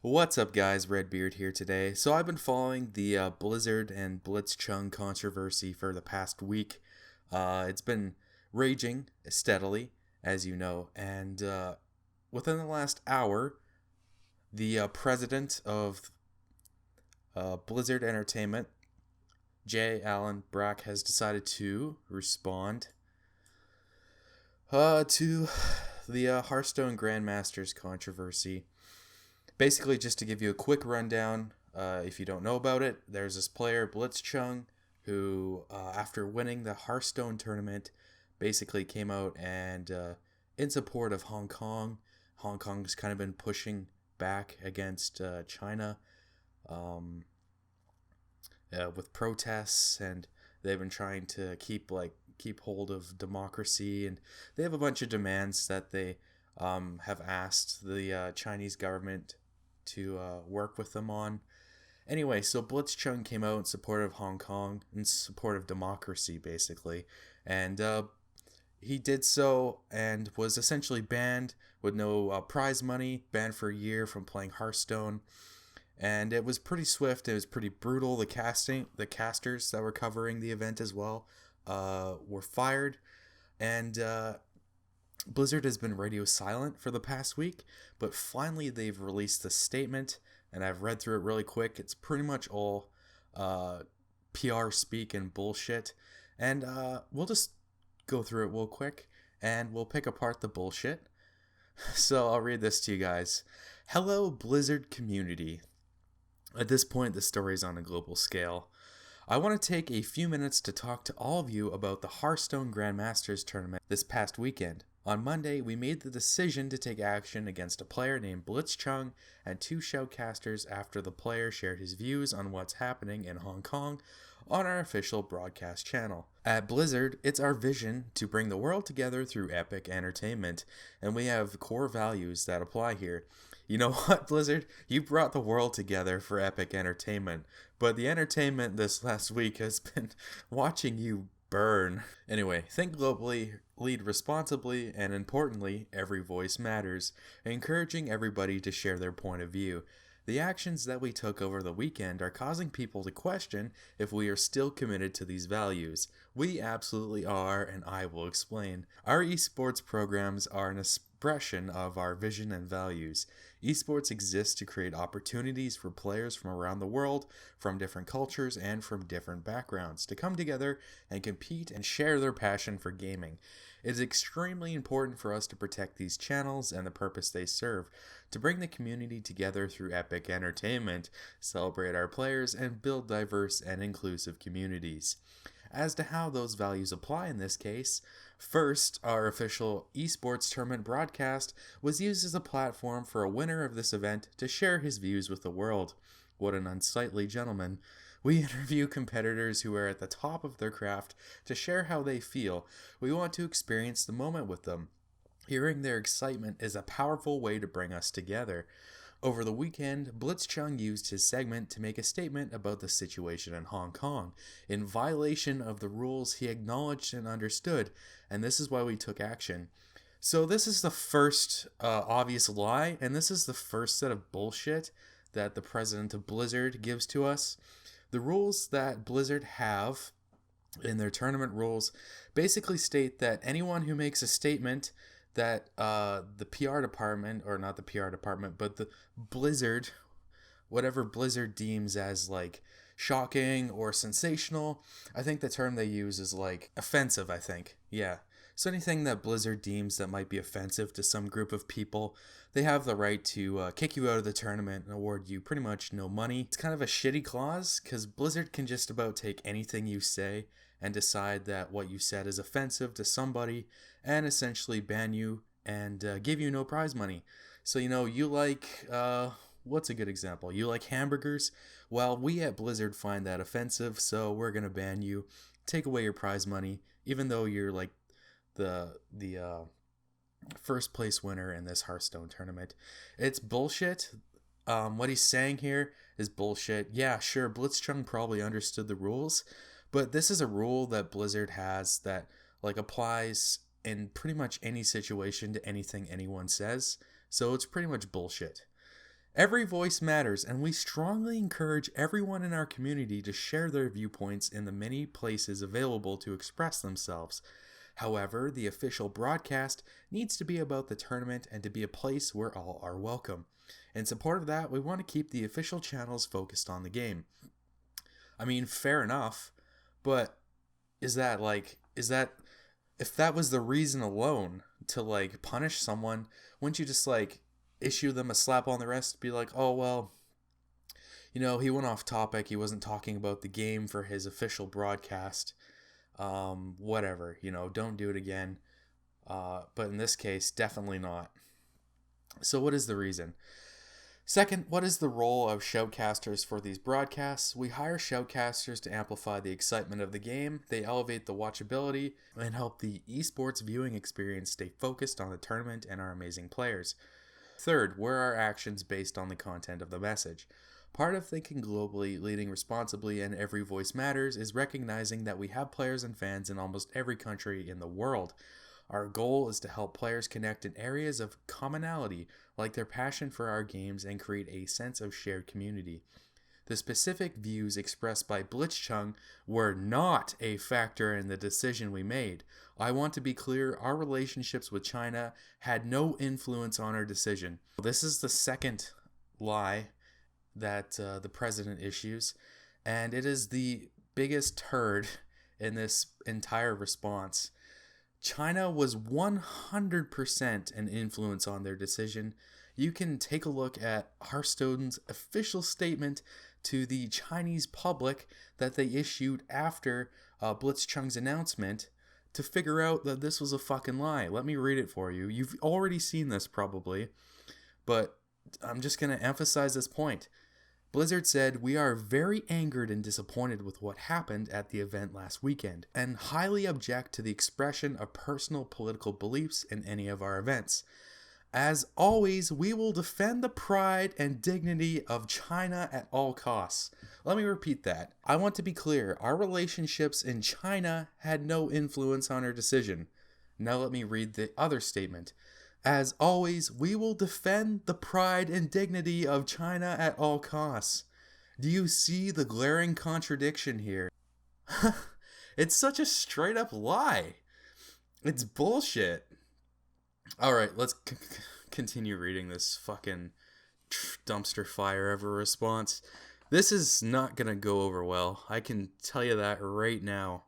What's up, guys? RedBeard here today. So I've been following the Blizzard and blitzchung controversy for the past week. It's been raging steadily, as you know, and within the last hour, the president of Blizzard Entertainment, J. Allen Brack, has decided to respond to the Hearthstone Grandmasters controversy. Basically, just to give you a quick rundown, if you don't know about it, there's this player, blitzchung, who, after winning the Hearthstone tournament, basically came out and, in support of Hong Kong. Hong Kong's kind of been pushing back against China with protests, and they've been trying to keep hold of democracy, and they have a bunch of demands that they have asked the Chinese government to work with them on. Anyway, so blitzchung came out in support of Hong Kong, in support of democracy, basically, and he did so and was essentially banned with no prize money, banned for a year from playing Hearthstone. And it was pretty swift. It was pretty brutal. The casters that were covering the event as well, were fired, and Blizzard has been radio silent for the past week, but finally they've released a statement, and I've read through it really quick. It's pretty much all PR speak and bullshit, and we'll just go through it real quick, and we'll pick apart the bullshit. So I'll read this to you guys. Hello, Blizzard community. At this point, the story's on a global scale. I want to take a few minutes to talk to all of you about the Hearthstone Grandmasters tournament this past weekend. On Monday, we made the decision to take action against a player named blitzchung and two shoutcasters after the player shared his views on what's happening in Hong Kong on our official broadcast channel. At Blizzard, it's our vision to bring the world together through epic entertainment, and we have core values that apply here. You know what, Blizzard? You brought the world together for epic entertainment, but the entertainment this last week has been watching you burn. Anyway, think globally, lead responsibly, and importantly, every voice matters, encouraging everybody to share their point of view. The actions that we took over the weekend are causing people to question if we are still committed to these values. We absolutely are, and I will explain. Our esports programs are an expression of our vision and values. Esports exists to create opportunities for players from around the world, from different cultures, and from different backgrounds to come together and compete and share their passion for gaming. It is extremely important for us to protect these channels and the purpose they serve, to bring the community together through epic entertainment, celebrate our players, and build diverse and inclusive communities. As to how those values apply in this case, first, our official esports tournament broadcast was used as a platform for a winner of this event to share his views with the world. What an unsightly gentleman. We interview competitors who are at the top of their craft to share how they feel. We want to experience the moment with them. Hearing their excitement is a powerful way to bring us together. Over the weekend, blitzchung used his segment to make a statement about the situation in Hong Kong. In violation of the rules he acknowledged and understood, and this is why we took action. So this is the first obvious lie, and this is the first set of bullshit that the president of Blizzard gives to us. The rules that Blizzard have in their tournament rules basically state that anyone who makes a statement that the PR department, or not the PR department, but the Blizzard, whatever Blizzard deems as like shocking or sensational, I think the term they use is like offensive, I think. Yeah. So anything that Blizzard deems that might be offensive to some group of people, they have the right to kick you out of the tournament and award you pretty much no money. It's kind of a shitty clause because Blizzard can just about take anything you say and decide that what you said is offensive to somebody and essentially ban you and give you no prize money. So, you like, what's a good example? You like hamburgers? Well, we at Blizzard find that offensive, so we're going to ban you, take away your prize money, even though you're like the first place winner in this Hearthstone tournament. It's bullshit. What he's saying here is bullshit. Yeah, sure, blitzchung probably understood the rules, but this is a rule that Blizzard has that like applies in pretty much any situation to anything anyone says. So it's pretty much bullshit. Every voice matters, and we strongly encourage everyone in our community to share their viewpoints in the many places available to express themselves. However, the official broadcast needs to be about the tournament and to be a place where all are welcome. In support of that, we want to keep the official channels focused on the game. I mean, fair enough, but is that if that was the reason alone to like punish someone, wouldn't you just like issue them a slap on the wrist, be like, oh well, he went off topic, he wasn't talking about the game for his official broadcast, whatever, don't do it again. But in this case, definitely not. So what is the reason? Second, what is the role of shoutcasters for these broadcasts? We hire shoutcasters to amplify the excitement of the game. They elevate the watchability and help the esports viewing experience stay focused on the tournament and our amazing players. Third, where are actions based on the content of the message? Part of thinking globally, leading responsibly, and every voice matters is recognizing that we have players and fans in almost every country in the world. Our goal is to help players connect in areas of commonality, like their passion for our games, and create a sense of shared community. The specific views expressed by blitzchung were not a factor in the decision we made. I want to be clear, our relationships with China had no influence on our decision. This is the second lie that the president issues, and it is the biggest turd in this entire response. China was 100% an influence on their decision. You can take a look at Hearthstone's official statement to the Chinese public that they issued after blitzchung's announcement to figure out that this was a fucking lie. Let me read it for you. You've already seen this probably, but I'm just going to emphasize this point. Blizzard said, "We are very angered and disappointed with what happened at the event last weekend, and highly object to the expression of personal political beliefs in any of our events. As always, we will defend the pride and dignity of China at all costs." Let me repeat that. I want to be clear. Our relationships in China had no influence on our decision. Now let me read the other statement. As always, we will defend the pride and dignity of China at all costs. Do you see the glaring contradiction here? It's such a straight up lie. It's bullshit. Alright, let's continue reading this fucking dumpster fire of a response. This is not gonna go over well. I can tell you that right now.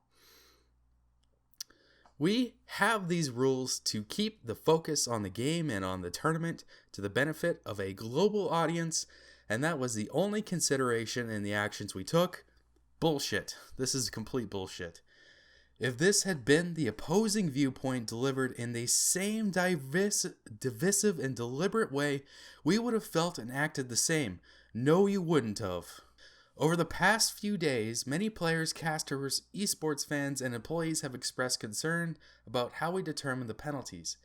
We have these rules to keep the focus on the game and on the tournament to the benefit of a global audience, and that was the only consideration in the actions we took. Bullshit. This is complete bullshit. If this had been the opposing viewpoint delivered in the same divisive and deliberate way, we would have felt and acted the same. No, you wouldn't have. Over the past few days, many players, casters, esports fans, and employees have expressed concern about how we determine the penalties.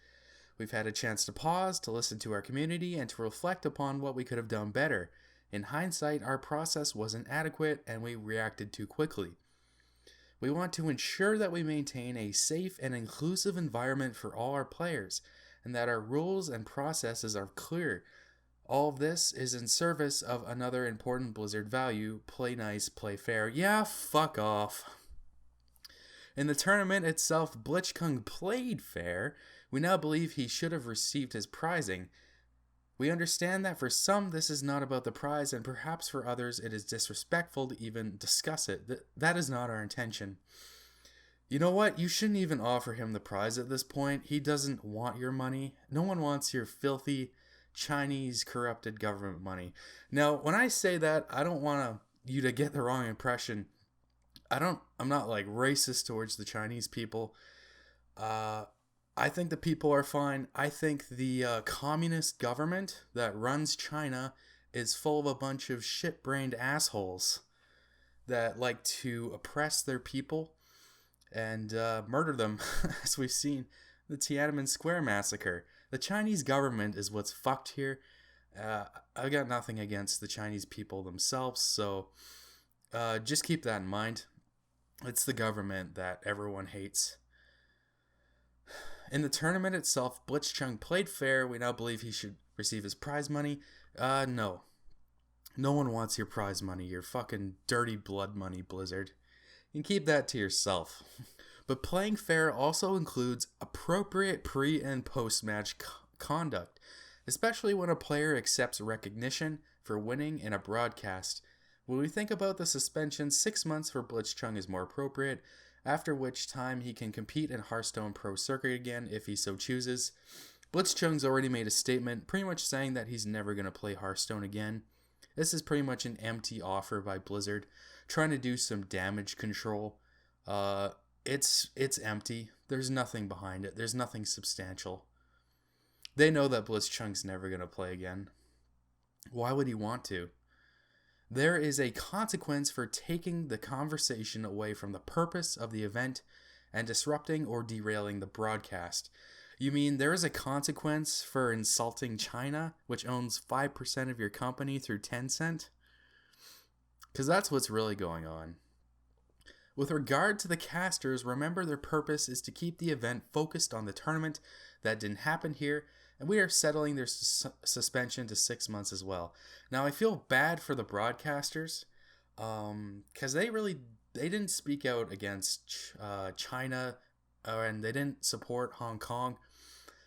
We've had a chance to pause, to listen to our community, and to reflect upon what we could have done better. In hindsight, our process wasn't adequate, and we reacted too quickly. We want to ensure that we maintain a safe and inclusive environment for all our players, and that our rules and processes are clear. All of this is in service of another important Blizzard value: play nice, play fair. Yeah, fuck off. In the tournament itself, blitzchung played fair. We now believe he should have received his prizing. We understand that for some this is not about the prize, and perhaps for others it is disrespectful to even discuss it. That is not our intention. You know what? You shouldn't even offer him the prize at this point. He doesn't want your money. No one wants your filthy Chinese corrupted government money. Now, when I say that, I don't want you to get the wrong impression. I'm not like racist towards the Chinese people. I think the people are fine. I think the communist government that runs China is full of a bunch of shit-brained assholes that like to oppress their people and murder them, as we've seen the Tiananmen Square massacre. The Chinese government is what's fucked here. I've got nothing against the Chinese people themselves, so just keep that in mind. It's the government that everyone hates. In the tournament itself, blitzchung played fair. We now believe he should receive his prize money. No. No one wants your prize money, your fucking dirty blood money, Blizzard. You can keep that to yourself. But playing fair also includes appropriate pre- and post-match conduct, especially when a player accepts recognition for winning in a broadcast. When we think about the suspension, 6 months for blitzchung is more appropriate, after which time he can compete in Hearthstone Pro Circuit again if he so chooses. Blitzchung's already made a statement pretty much saying that he's never going to play Hearthstone again. This is pretty much an empty offer by Blizzard, trying to do some damage control. It's empty. There's nothing behind it. There's nothing substantial. They know that Blitzchung's never going to play again. Why would he want to? There is a consequence for taking the conversation away from the purpose of the event and disrupting or derailing the broadcast. You mean there is a consequence for insulting China, which owns 5% of your company through Tencent? Because that's what's really going on. With regard to the casters, remember their purpose is to keep the event focused on the tournament that didn't happen here, and we are settling their suspension to 6 months as well. Now, I feel bad for the broadcasters, because they didn't speak out against China, and they didn't support Hong Kong.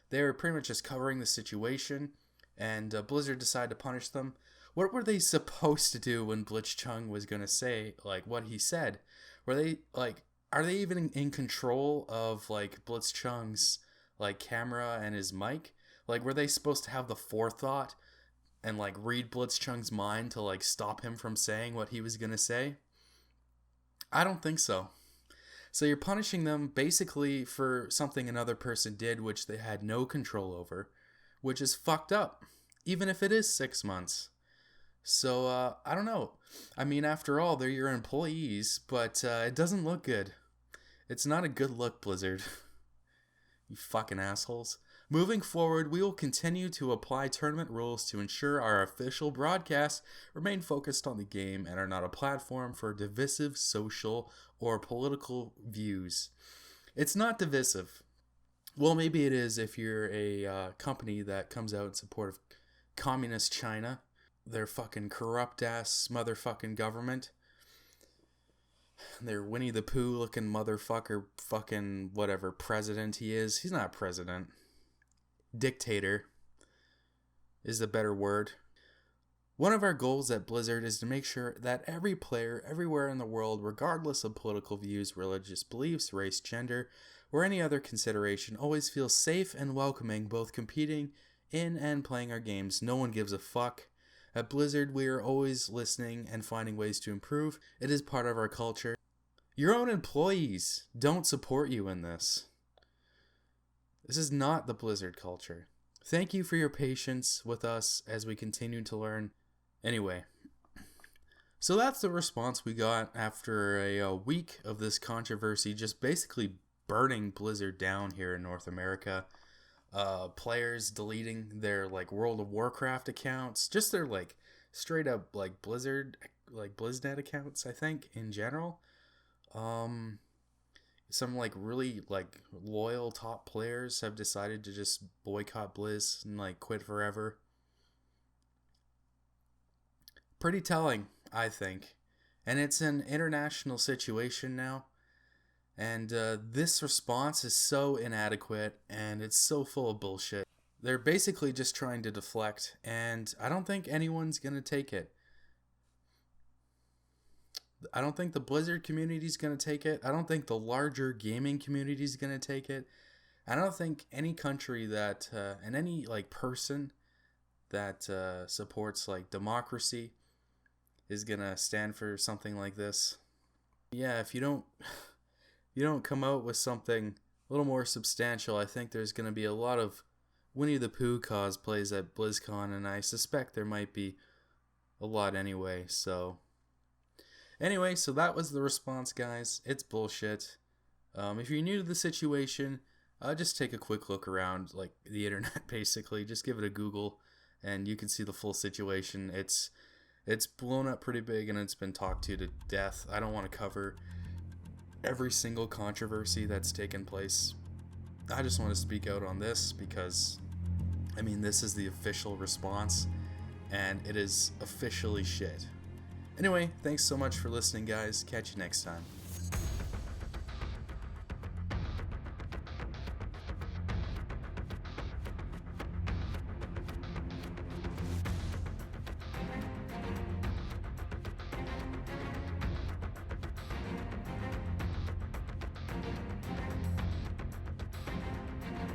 They were pretty much just covering the situation, and Blizzard decided to punish them. What were they supposed to do when blitzchung was going to say, like, what he said? Were they, like, are they even in control of, like, blitzchung's, like, camera and his mic? Like, were they supposed to have the forethought and, like, read blitzchung's mind to, like, stop him from saying what he was going to say? I don't think so. So you're punishing them basically for something another person did which they had no control over, which is fucked up, even if it is 6 months. So, I don't know. I mean, after all, they're your employees, but it doesn't look good. It's not a good look, Blizzard. You fucking assholes. Moving forward, we will continue to apply tournament rules to ensure our official broadcasts remain focused on the game and are not a platform for divisive social or political views. It's not divisive. Well, maybe it is if you're a company that comes out in support of communist China, their fucking corrupt-ass motherfucking government. Their Winnie the Pooh looking motherfucker fucking whatever president he is. He's not president. Dictator is the better word. One of our goals at Blizzard is to make sure that every player everywhere in the world, regardless of political views, religious beliefs, race, gender, or any other consideration, always feels safe and welcoming both competing in and playing our games. No one gives a fuck. At Blizzard, we are always listening and finding ways to improve. It is part of our culture. Your own employees don't support you in this. This is not the Blizzard culture. Thank you for your patience with us as we continue to learn. Anyway, so that's the response we got after a week of this controversy just basically burning Blizzard down here in North America. Players deleting their like World of Warcraft accounts, just their like straight up like Blizzard, like BlizzNet accounts, I think, in general. Some like really like loyal top players have decided to just boycott Blizz and like quit forever. Pretty telling, I think. And it's an international situation now. And this response is so inadequate and it's so full of bullshit. They're basically just trying to deflect, and I don't think anyone's going to take it. I don't think the Blizzard community is going to take it. I don't think the larger gaming community is going to take it. I don't think any country that, and any like person that supports like democracy is going to stand for something like this. Yeah, if you don't come out with something a little more substantial, I think there's going to be a lot of Winnie the Pooh cosplays at BlizzCon, and I suspect there might be a lot anyway, so that was the response, guys. It's bullshit. If you're new to the situation, just take a quick look around, like, the internet, basically. Just give it a Google, and you can see the full situation. It's blown up pretty big, and it's been talked to death. I don't want to cover every single controversy that's taken place. I just want to speak out on this because, I mean, this is the official response, and it is officially shit. Anyway, thanks so much for listening, guys. Catch you next time.